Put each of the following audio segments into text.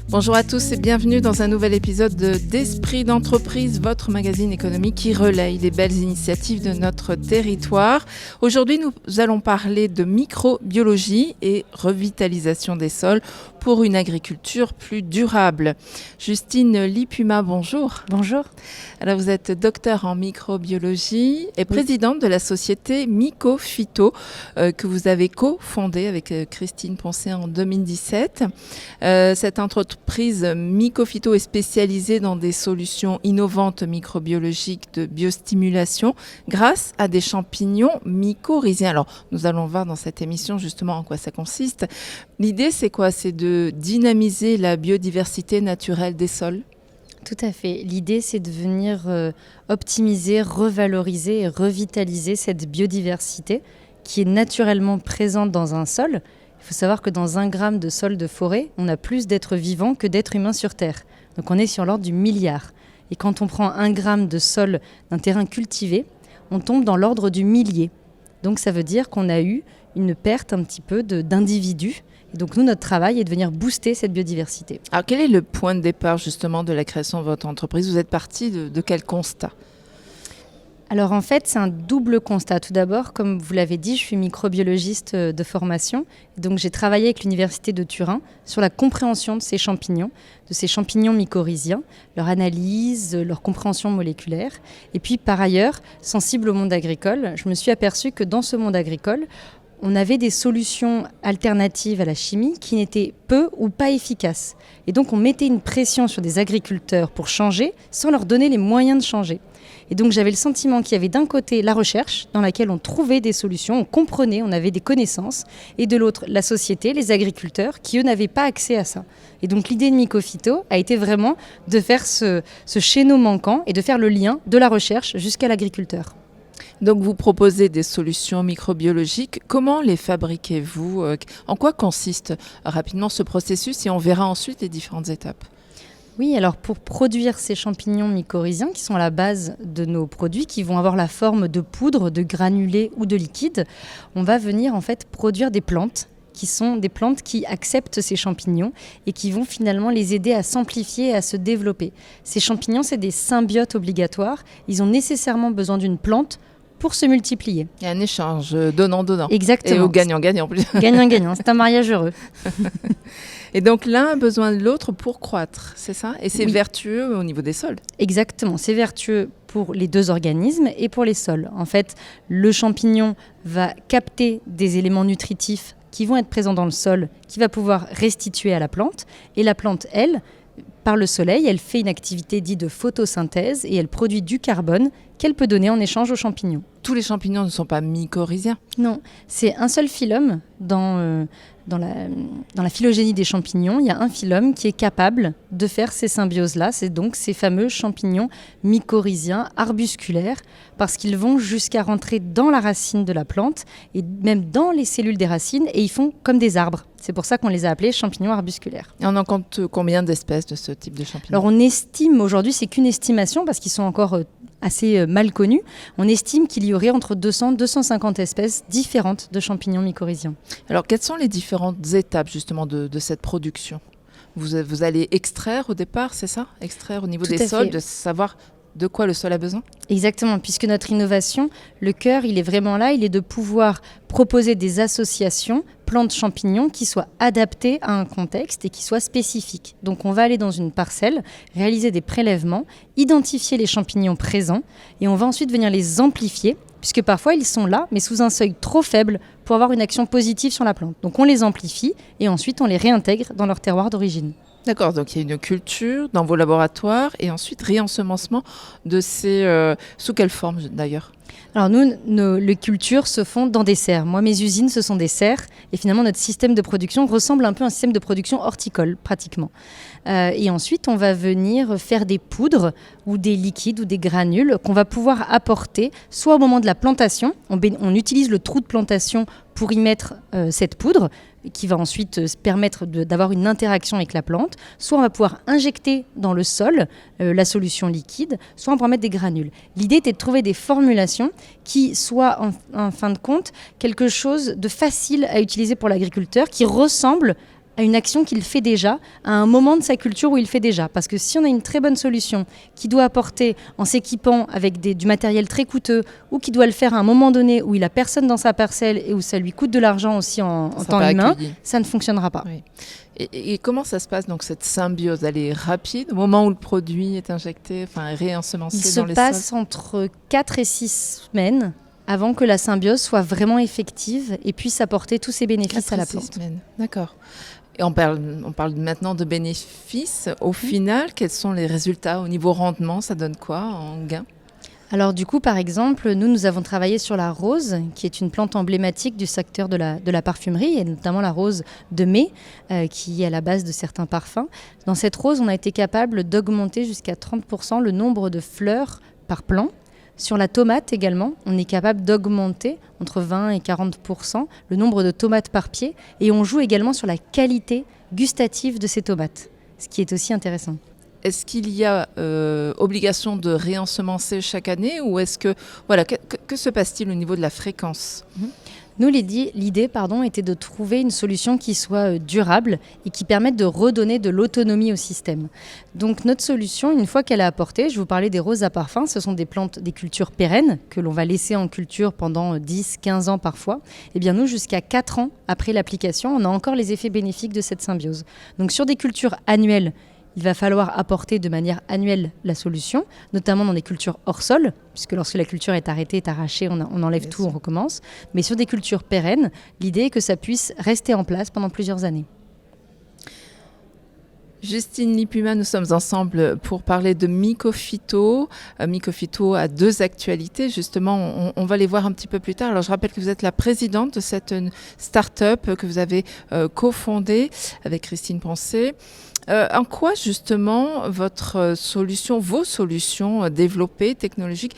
Bonjour à tous et bienvenue dans un nouvel épisode d'Esprit d'entreprise, votre magazine économique qui relaye les belles initiatives de notre territoire. Aujourd'hui, nous allons parler de microbiologie et revitalisation des sols pour une agriculture plus durable. Justine Lipuma, bonjour. Bonjour. Alors vous êtes docteure en microbiologie et présidente de la société Mycophyto que vous avez cofondée avec Christine Poncet en 2017. Cette entreprise Mycophyto est spécialisée dans des solutions innovantes microbiologiques de biostimulation grâce à des champignons mycorhiziens. Alors nous allons voir dans cette émission justement en quoi ça consiste. L'idée c'est quoi? C'est de dynamiser la biodiversité naturelle des sols? Tout à fait. L'idée, c'est de venir optimiser, revaloriser et revitaliser cette biodiversité qui est naturellement présente dans un sol. Il faut savoir que dans 1 gramme de sol de forêt, on a plus d'êtres vivants que d'êtres humains sur Terre. Donc on est sur l'ordre du milliard. Et quand on prend 1 gramme de sol d'un terrain cultivé, on tombe dans l'ordre du millier. Donc ça veut dire qu'on a eu une perte un petit peu d'individus. Et donc nous, notre travail est de venir booster cette biodiversité. Alors quel est le point de départ justement de la création de votre entreprise? Vous êtes parti de quel constat? Alors en fait, c'est un double constat. Tout d'abord, comme vous l'avez dit, je suis microbiologiste de formation. Donc j'ai travaillé avec l'Université de Turin sur la compréhension de ces champignons mycorhiziens, leur analyse, leur compréhension moléculaire. Et puis par ailleurs, sensible au monde agricole, je me suis aperçue que dans ce monde agricole, on avait des solutions alternatives à la chimie qui n'étaient peu ou pas efficaces. Et donc on mettait une pression sur des agriculteurs pour changer sans leur donner les moyens de changer. Et donc j'avais le sentiment qu'il y avait d'un côté la recherche dans laquelle on trouvait des solutions, on comprenait, on avait des connaissances, et de l'autre la société, les agriculteurs qui eux n'avaient pas accès à ça. Et donc l'idée de Mycophyto a été vraiment de faire ce chaînon manquant et de faire le lien de la recherche jusqu'à l'agriculteur. Donc vous proposez des solutions microbiologiques. Comment les fabriquez-vous? En quoi consiste rapidement ce processus et on verra ensuite les différentes étapes? Oui, alors pour produire ces champignons mycorhiziens qui sont à la base de nos produits, qui vont avoir la forme de poudre, de granulés ou de liquide, on va venir en fait produire des plantes qui sont des plantes qui acceptent ces champignons et qui vont finalement les aider à s'amplifier et à se développer. Ces champignons, c'est des symbiotes obligatoires. Ils ont nécessairement besoin d'une plante pour se multiplier. Il y a un échange donnant-donnant. Exactement. Et au gagnant-gagnant en plus. Gagnant-gagnant, c'est un mariage heureux. Et donc l'un a besoin de l'autre pour croître, c'est ça? Et c'est Oui. vertueux au niveau des sols? Exactement, c'est vertueux pour les 2 organismes et pour les sols. En fait, le champignon va capter des éléments nutritifs qui vont être présents dans le sol, qui va pouvoir restituer à la plante. Et la plante, elle, par le soleil, elle fait une activité dite de photosynthèse et elle produit du carbone qu'elle peut donner en échange aux champignons. Tous les champignons ne sont pas mycorhiziens? Non, c'est un seul phylum dans la phylogénie des champignons. Il y a un phylum qui est capable de faire ces symbioses-là. C'est donc ces fameux champignons mycorhiziens arbusculaires parce qu'ils vont jusqu'à rentrer dans la racine de la plante et même dans les cellules des racines et ils font comme des arbres. C'est pour ça qu'on les a appelés champignons arbusculaires. Et on en compte combien d'espèces de ce type de champignons? Alors on estime aujourd'hui, c'est qu'une estimation parce qu'ils sont encore assez mal connus, on estime qu'il y aurait entre 200 et 250 espèces différentes de champignons mycorhiziens. Alors quelles sont les différentes étapes justement de cette production? Vous allez extraire au départ, c'est ça? Extraire au niveau Tout des à sols, fait. de savoir de quoi le sol a besoin? Exactement, puisque notre innovation, le cœur, il est vraiment là, il est de pouvoir proposer des associations plantes-champignons qui soient adaptées à un contexte et qui soient spécifiques. Donc on va aller dans une parcelle, réaliser des prélèvements, identifier les champignons présents et on va ensuite venir les amplifier, puisque parfois ils sont là, mais sous un seuil trop faible pour avoir une action positive sur la plante. Donc on les amplifie et ensuite on les réintègre dans leur terroir d'origine. D'accord, donc il y a une culture dans vos laboratoires et ensuite réensemencement de ces... sous quelle forme d'ailleurs? Alors nous, les cultures se font dans des serres. Moi, mes usines, ce sont des serres. Et finalement, notre système de production ressemble un peu à un système de production horticole, pratiquement. Et ensuite, on va venir faire des poudres ou des liquides ou des granules qu'on va pouvoir apporter soit au moment de la plantation. On utilise le trou de plantation pour y mettre cette poudre. qui va ensuite permettre d'avoir une interaction avec la plante, soit on va pouvoir injecter dans le sol la solution liquide, soit on pourra mettre des granules. L'idée était de trouver des formulations qui soient en fin de compte quelque chose de facile à utiliser pour l'agriculteur, qui ressemble à une action qu'il fait déjà, à un moment de sa culture où il fait déjà. Parce que si on a une très bonne solution qui doit apporter en s'équipant avec du matériel très coûteux ou qui doit le faire à un moment donné où il n'a personne dans sa parcelle et où ça lui coûte de l'argent aussi en temps humain, ça ne fonctionnera pas. Oui. Et comment ça se passe, donc, cette symbiose? Elle est rapide au moment où le produit est injecté, enfin réensemencé dans les sols? Il se passe entre 4 et 6 semaines avant que la symbiose soit vraiment effective et puisse apporter tous ses bénéfices à la plante. D'accord. Et on parle maintenant de bénéfices. Au final, quels sont les résultats au niveau rendement? Ça donne quoi en gain? Alors du coup, par exemple, nous avons travaillé sur la rose, qui est une plante emblématique du secteur de la parfumerie, et notamment la rose de mai, qui est à la base de certains parfums. Dans cette rose, on a été capable d'augmenter jusqu'à 30% le nombre de fleurs par plant. Sur la tomate également, on est capable d'augmenter entre 20 et 40% le nombre de tomates par pied, et on joue également sur la qualité gustative de ces tomates, ce qui est aussi intéressant. Est-ce qu'il y a obligation de réensemencer chaque année, ou est-ce que voilà, que se passe-t-il au niveau de la fréquence? Nous, l'idée était de trouver une solution qui soit durable et qui permette de redonner de l'autonomie au système. Donc notre solution, une fois qu'elle est apportée, je vous parlais des roses à parfum, ce sont des plantes, des cultures pérennes que l'on va laisser en culture pendant 10, 15 ans parfois. Et bien nous, jusqu'à 4 ans après l'application, on a encore les effets bénéfiques de cette symbiose. Donc sur des cultures annuelles, il va falloir apporter de manière annuelle la solution, notamment dans des cultures hors sol, puisque lorsque la culture est arrêtée, est arrachée, on enlève tout, on recommence. Mais sur des cultures pérennes, l'idée est que ça puisse rester en place pendant plusieurs années. Justine Lipuma, nous sommes ensemble pour parler de Mycophyto. Mycophyto a 2 actualités, justement, on va les voir un petit peu plus tard. Alors je rappelle que vous êtes la présidente de cette start-up que vous avez cofondée avec Christine Poncet. En quoi justement vos solutions développées, technologiques,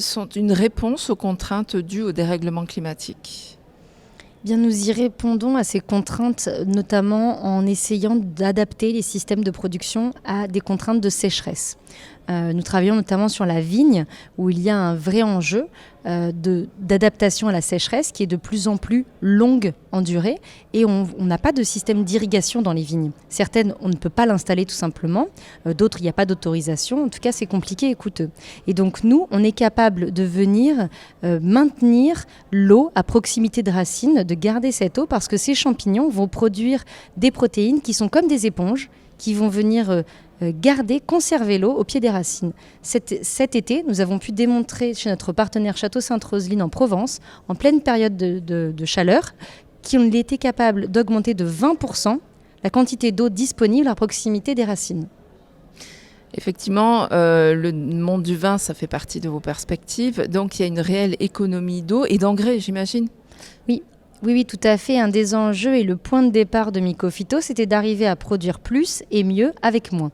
sont une réponse aux contraintes dues au dérèglement climatique? Bien, nous y répondons à ces contraintes, notamment en essayant d'adapter les systèmes de production à des contraintes de sécheresse. Nous travaillons notamment sur la vigne, où il y a un vrai enjeu d'adaptation à la sécheresse qui est de plus en plus longue en durée, et on n'a pas de système d'irrigation dans les vignes. Certaines, on ne peut pas l'installer tout simplement, d'autres, il n'y a pas d'autorisation. En tout cas, c'est compliqué et coûteux. Et donc nous, on est capable de venir maintenir l'eau à proximité de racines, de garder cette eau, parce que ces champignons vont produire des protéines qui sont comme des éponges, qui vont venir conserver l'eau au pied des racines. Cet été, nous avons pu démontrer chez notre partenaire Château Sainte-Roseline en Provence, en pleine période de chaleur, qu'on était capable d'augmenter de 20% la quantité d'eau disponible à proximité des racines. Effectivement, le monde du vin, ça fait partie de vos perspectives. Donc, il y a une réelle économie d'eau et d'engrais, j'imagine? Oui, tout à fait. Un des enjeux et le point de départ de Mycophyto, c'était d'arriver à produire plus et mieux avec moins.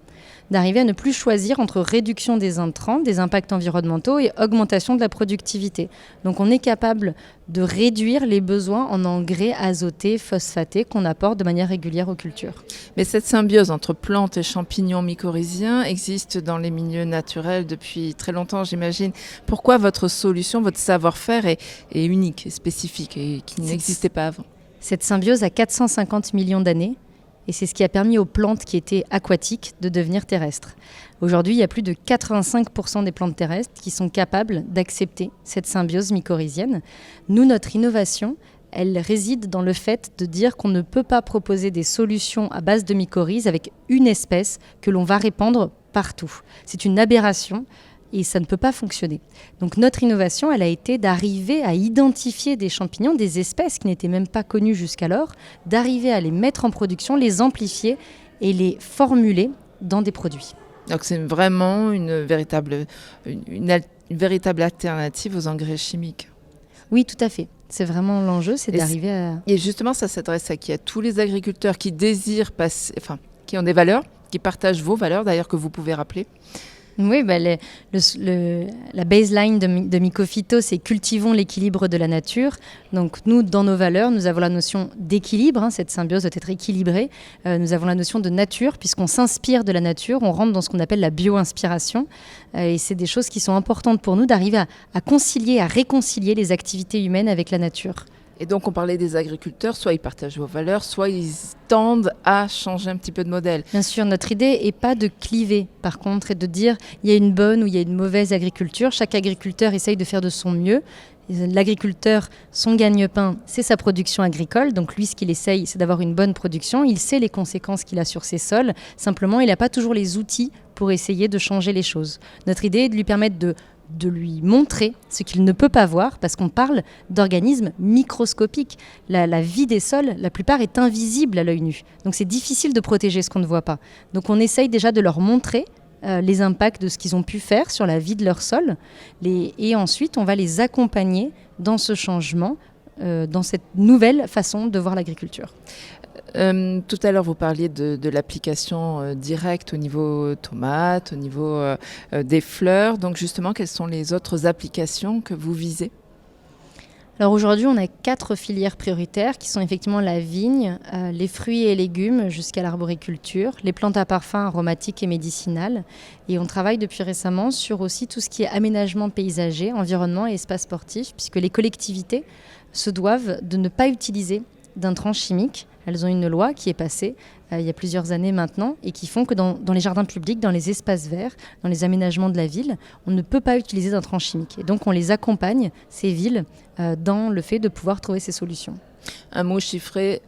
D'arriver à ne plus choisir entre réduction des intrants, des impacts environnementaux et augmentation de la productivité. Donc on est capable de réduire les besoins en engrais azotés, phosphatés qu'on apporte de manière régulière aux cultures. Mais cette symbiose entre plantes et champignons mycorhiziens existe dans les milieux naturels depuis très longtemps, j'imagine. Pourquoi votre solution, votre savoir-faire est unique et spécifique et qui n'existait pas avant? Cette symbiose a 450 millions d'années. Et c'est ce qui a permis aux plantes qui étaient aquatiques de devenir terrestres. Aujourd'hui, il y a plus de 85% des plantes terrestres qui sont capables d'accepter cette symbiose mycorhizienne. Nous, notre innovation, elle réside dans le fait de dire qu'on ne peut pas proposer des solutions à base de mycorhizes avec une espèce que l'on va répandre partout. C'est une aberration. Et ça ne peut pas fonctionner. Donc notre innovation, elle a été d'arriver à identifier des champignons, des espèces qui n'étaient même pas connues jusqu'alors, d'arriver à les mettre en production, les amplifier et les formuler dans des produits. Donc c'est vraiment une véritable alternative aux engrais chimiques. Oui, tout à fait. C'est vraiment l'enjeu, c'est d'arriver à... Et justement, ça s'adresse à qui? À tous les agriculteurs qui désirent passer, qui ont des valeurs, qui partagent vos valeurs, d'ailleurs, que vous pouvez rappeler? Oui, la baseline de Mycophyto, c'est cultivons l'équilibre de la nature. Donc nous, dans nos valeurs, nous avons la notion d'équilibre, cette symbiose doit être équilibrée. Nous avons la notion de nature, puisqu'on s'inspire de la nature, on rentre dans ce qu'on appelle la bio-inspiration. Et c'est des choses qui sont importantes pour nous, d'arriver à concilier, à réconcilier les activités humaines avec la nature. Et donc, on parlait des agriculteurs, soit ils partagent vos valeurs, soit ils tendent à changer un petit peu de modèle. Bien sûr, notre idée n'est pas de cliver, par contre, et de dire il y a une bonne ou il y a une mauvaise agriculture. Chaque agriculteur essaye de faire de son mieux. L'agriculteur, son gagne-pain, c'est sa production agricole. Donc lui, ce qu'il essaye, c'est d'avoir une bonne production. Il sait les conséquences qu'il a sur ses sols. Simplement, il n'a pas toujours les outils pour essayer de changer les choses. Notre idée est de lui permettre de lui montrer ce qu'il ne peut pas voir, parce qu'on parle d'organismes microscopiques. La vie des sols, la plupart, est invisible à l'œil nu. Donc c'est difficile de protéger ce qu'on ne voit pas. Donc on essaye déjà de leur montrer les impacts de ce qu'ils ont pu faire sur la vie de leur sol. Et ensuite, on va les accompagner dans ce changement, dans cette nouvelle façon de voir l'agriculture. Tout à l'heure, vous parliez de l'application directe au niveau tomates, au niveau des fleurs. Donc justement, quelles sont les autres applications que vous visez ? Alors aujourd'hui, on a 4 filières prioritaires qui sont effectivement la vigne, les fruits et légumes jusqu'à l'arboriculture, les plantes à parfum aromatiques et médicinales. Et on travaille depuis récemment sur aussi tout ce qui est aménagement paysager, environnement et espace sportif, puisque les collectivités se doivent de ne pas utiliser d'intrants chimiques. Elles ont une loi qui est passée il y a plusieurs années maintenant et qui font que dans les jardins publics, dans les espaces verts, dans les aménagements de la ville, on ne peut pas utiliser d'intrants chimiques. Et donc on les accompagne, ces villes, dans le fait de pouvoir trouver ces solutions. Un mot chiffré,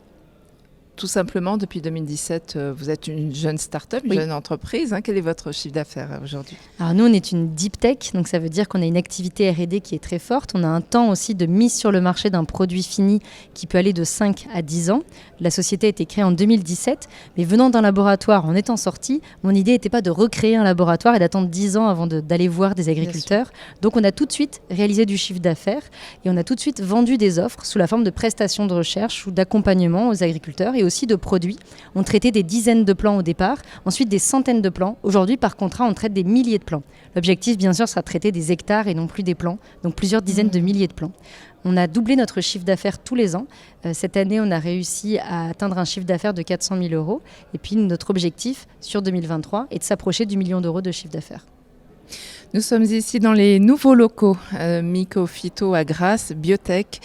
tout simplement, depuis 2017, vous êtes une jeune start-up, une jeune entreprise. Quel est votre chiffre d'affaires aujourd'hui ? Alors nous, on est une deep tech, donc ça veut dire qu'on a une activité R&D qui est très forte. On a un temps aussi de mise sur le marché d'un produit fini qui peut aller de 5 à 10 ans. La société a été créée en 2017, mais venant d'un laboratoire, en étant sortie, mon idée n'était pas de recréer un laboratoire et d'attendre 10 ans avant d'aller voir des agriculteurs. Donc on a tout de suite réalisé du chiffre d'affaires et on a tout de suite vendu des offres sous la forme de prestations de recherche ou d'accompagnement aux agriculteurs et aussi de produits. On traitait des dizaines de plants au départ, ensuite des centaines de plants. Aujourd'hui, par contrat, on traite des milliers de plants. L'objectif, bien sûr, sera de traiter des hectares et non plus des plants, donc plusieurs dizaines de milliers de plants. On a doublé notre chiffre d'affaires tous les ans. Cette année, on a réussi à atteindre un chiffre d'affaires de 400 000 €. Et puis, notre objectif sur 2023 est de s'approcher du million d'euros de chiffre d'affaires. Nous sommes ici dans les nouveaux locaux Mycophyto à Grasse, Biotech.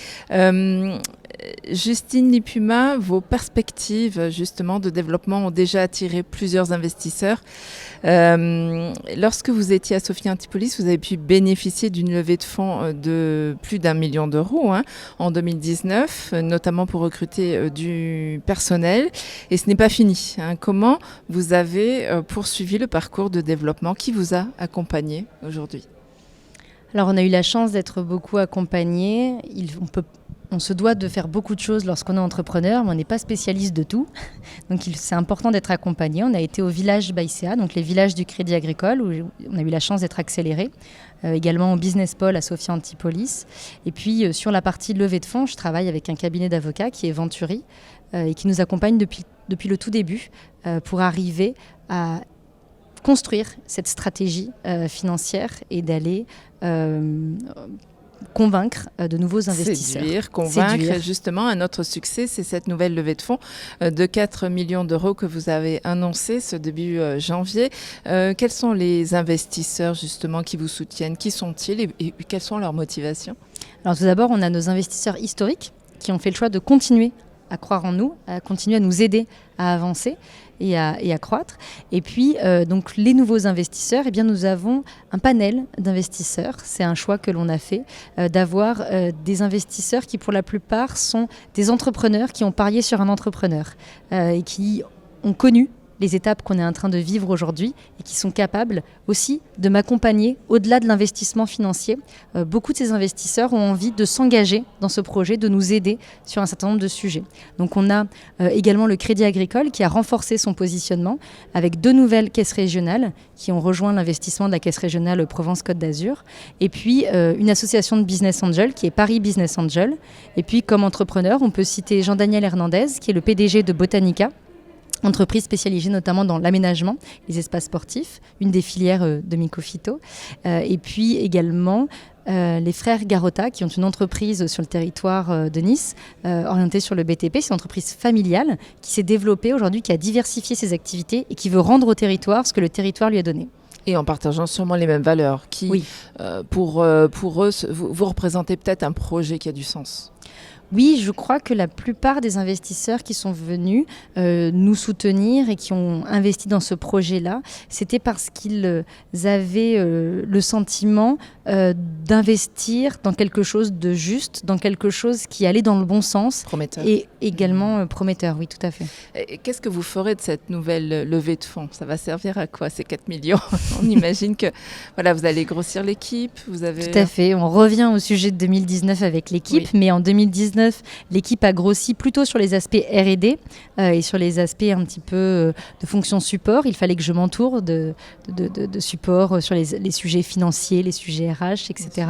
Justine Lipuma, vos perspectives justement de développement ont déjà attiré plusieurs investisseurs. Lorsque vous étiez à Sophia Antipolis, vous avez pu bénéficier d'une levée de fonds de plus d'1 million d'euros en 2019, notamment pour recruter du personnel. Et ce n'est pas fini. Comment vous avez poursuivi le parcours de développement qui vous a accompagné aujourd'hui ? Alors, on a eu la chance d'être beaucoup accompagnés. On se doit de faire beaucoup de choses lorsqu'on est entrepreneur, mais on n'est pas spécialiste de tout. Donc c'est important d'être accompagné. On a été au village Baïséa, donc les villages du Crédit Agricole, où on a eu la chance d'être accéléré. Également au Business Pole à Sophia Antipolis. Et puis sur la partie levée de fonds, je travaille avec un cabinet d'avocats qui est Venturi et qui nous accompagne depuis le tout début pour arriver à construire cette stratégie financière et d'aller convaincre de nouveaux investisseurs. Convaincre. Justement, un autre succès, c'est cette nouvelle levée de fonds de 4 millions d'euros que vous avez annoncé ce début janvier. Quels sont les investisseurs justement qui vous soutiennent ? Qui sont-ils et quelles sont leurs motivations ? Alors tout d'abord, on a nos investisseurs historiques qui ont fait le choix de continuer à croire en nous, à continuer à nous aider à avancer et à croître. Et puis, donc, les nouveaux investisseurs, eh bien, nous avons un panel d'investisseurs. C'est un choix que l'on a fait, d'avoir des investisseurs qui, pour la plupart, sont des entrepreneurs qui ont parié sur un entrepreneur et qui ont connu les étapes qu'on est en train de vivre aujourd'hui et qui sont capables aussi de m'accompagner au-delà de l'investissement financier. Beaucoup de ces investisseurs ont envie de s'engager dans ce projet, de nous aider sur un certain nombre de sujets. Donc on a également le Crédit Agricole qui a renforcé son positionnement avec 2 nouvelles caisses régionales qui ont rejoint l'investissement de la caisse régionale Provence-Côte d'Azur et puis une association de business angel qui est Paris Business Angel. Et puis comme entrepreneur, on peut citer Jean-Daniel Hernandez qui est le PDG de Botanica, entreprise spécialisée notamment dans l'aménagement, les espaces sportifs, une des filières de Myco-Phyto. Et puis également les frères Garotta, qui ont une entreprise sur le territoire de Nice, orientée sur le BTP. C'est une entreprise familiale qui s'est développée aujourd'hui, qui a diversifié ses activités et qui veut rendre au territoire ce que le territoire lui a donné. Et en partageant sûrement les mêmes valeurs, qui, oui. Pour eux, vous représentez peut-être un projet qui a du sens. Oui, je crois que la plupart des investisseurs qui sont venus nous soutenir et qui ont investi dans ce projet-là, c'était parce qu'ils avaient le sentiment d'investir dans quelque chose de juste, dans quelque chose qui allait dans le bon sens. Prometteur. Et également prometteur, oui, tout à fait. Et qu'est-ce que vous ferez de cette nouvelle levée de fonds ? Ça va servir à quoi, ces 4 millions ? On imagine que voilà, vous allez grossir l'équipe. Vous avez... Tout à fait. On revient au sujet de 2019 avec l'équipe, mais en 2019, l'équipe a grossi plutôt sur les aspects R&D et sur les aspects un petit peu de fonction support. Il fallait que je m'entoure de support sur les sujets financiers, les sujets RH, etc.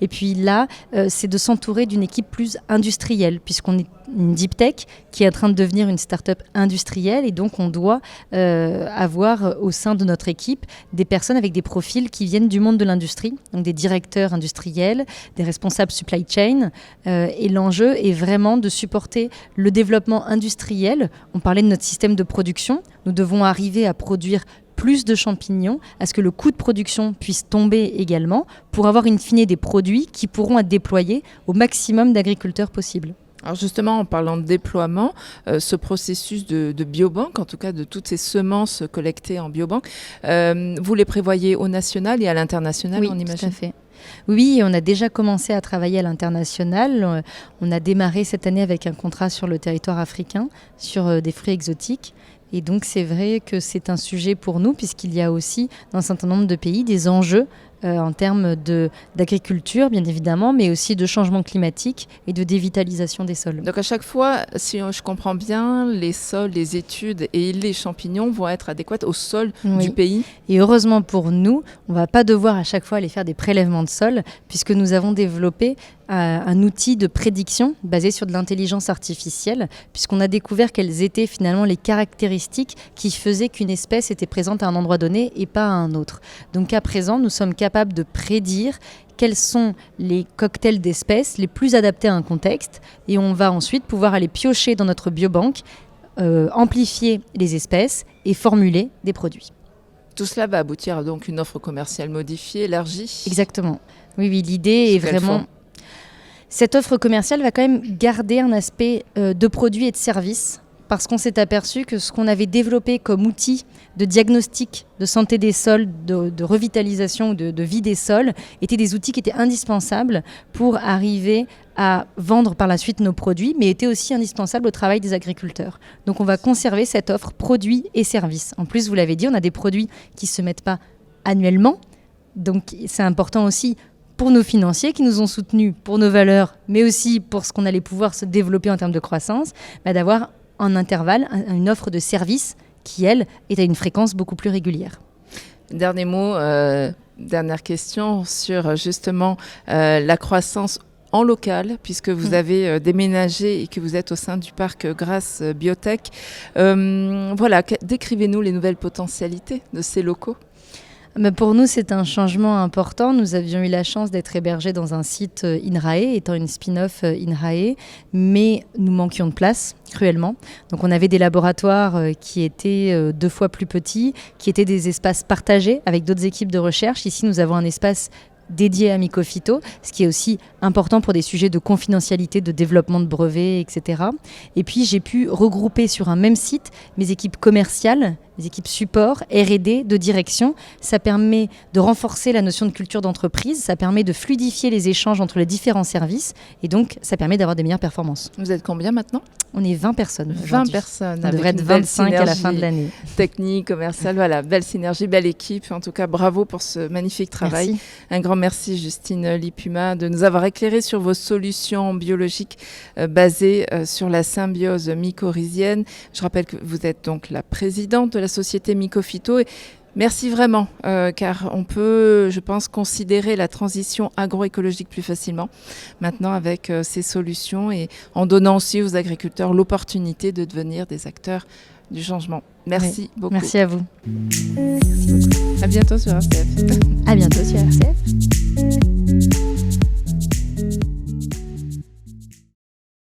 Et puis là, c'est de s'entourer d'une équipe plus industrielle, puisqu'on est une deep tech qui est en train de devenir une start-up industrielle, et donc on doit avoir au sein de notre équipe des personnes avec des profils qui viennent du monde de l'industrie, donc des directeurs industriels, des responsables supply chain, et l'enjeu est vraiment de supporter le développement industriel. On parlait de notre système de production, nous devons arriver à produire plus de champignons, à ce que le coût de production puisse tomber également, pour avoir in fine des produits qui pourront être déployés au maximum d'agriculteurs possible. Alors justement, en parlant de déploiement, ce processus de biobanque, en tout cas de toutes ces semences collectées en biobanque, vous les prévoyez au national et à l'international, on imagine ? Tout à fait. Oui, on a déjà commencé à travailler à l'international. On a démarré cette année avec un contrat sur le territoire africain, sur des fruits exotiques. Et donc c'est vrai que c'est un sujet pour nous, puisqu'il y a aussi dans un certain nombre de pays des enjeux en termes d'agriculture, bien évidemment, mais aussi de changement climatique et de dévitalisation des sols. Donc à chaque fois, si je comprends bien, les sols, les études et les champignons vont être adéquats au sol du pays. Et heureusement pour nous, on ne va pas devoir à chaque fois aller faire des prélèvements de sol, puisque nous avons développé un outil de prédiction basé sur de l'intelligence artificielle, puisqu'on a découvert quelles étaient finalement les caractéristiques qui faisaient qu'une espèce était présente à un endroit donné et pas à un autre. Donc à présent, nous sommes capables de prédire quels sont les cocktails d'espèces les plus adaptés à un contexte, et on va ensuite pouvoir aller piocher dans notre biobanque, amplifier les espèces et formuler des produits. Tout cela va aboutir à donc une offre commerciale modifiée, élargie. Exactement. Oui, l'idée est vraiment... Cette offre commerciale va quand même garder un aspect de produits et de services, parce qu'on s'est aperçu que ce qu'on avait développé comme outil de diagnostic de santé des sols, de revitalisation ou de vie des sols, étaient des outils qui étaient indispensables pour arriver à vendre par la suite nos produits, mais étaient aussi indispensables au travail des agriculteurs. Donc on va conserver cette offre produits et services. En plus, vous l'avez dit, on a des produits qui ne se mettent pas annuellement, donc c'est important aussi pour nos financiers qui nous ont soutenus pour nos valeurs, mais aussi pour ce qu'on allait pouvoir se développer en termes de croissance, d'avoir en intervalle une offre de services qui, elle, est à une fréquence beaucoup plus régulière. Dernier mot, dernière question sur justement la croissance en local, puisque vous avez déménagé et que vous êtes au sein du parc Grasse Biotech. Voilà, décrivez-nous les nouvelles potentialités de ces locaux. Pour nous, c'est un changement important. Nous avions eu la chance d'être hébergés dans un site INRAE, étant une spin-off INRAE, mais nous manquions de place, cruellement. Donc on avait des laboratoires qui étaient 2 fois plus petits, qui étaient des espaces partagés avec d'autres équipes de recherche. Ici, nous avons un espace dédié à Myco-Phyto, ce qui est aussi important pour des sujets de confidentialité, de développement de brevets, etc. Et puis j'ai pu regrouper sur un même site mes équipes commerciales, mes équipes support, R&D, de direction. Ça permet de renforcer la notion de culture d'entreprise, ça permet de fluidifier les échanges entre les différents services, et donc ça permet d'avoir des meilleures performances. Vous êtes combien maintenant ? On est 20 personnes. 20 personnes. On devrait être 25 à la fin de l'année. Technique, commerciale, voilà, belle synergie, belle équipe. En tout cas, bravo pour ce magnifique travail. Merci. Un grand merci, Justine Lipuma, de nous avoir éclairé sur vos solutions biologiques basées sur la symbiose mycorhizienne. Je rappelle que vous êtes donc la présidente de la société Myco-Phyto. Et Merci vraiment, car on peut, je pense, considérer la transition agroécologique plus facilement maintenant avec ces solutions et en donnant aussi aux agriculteurs l'opportunité de devenir des acteurs du changement. Merci beaucoup. Merci à vous. À bientôt sur RCF. À bientôt sur RCF.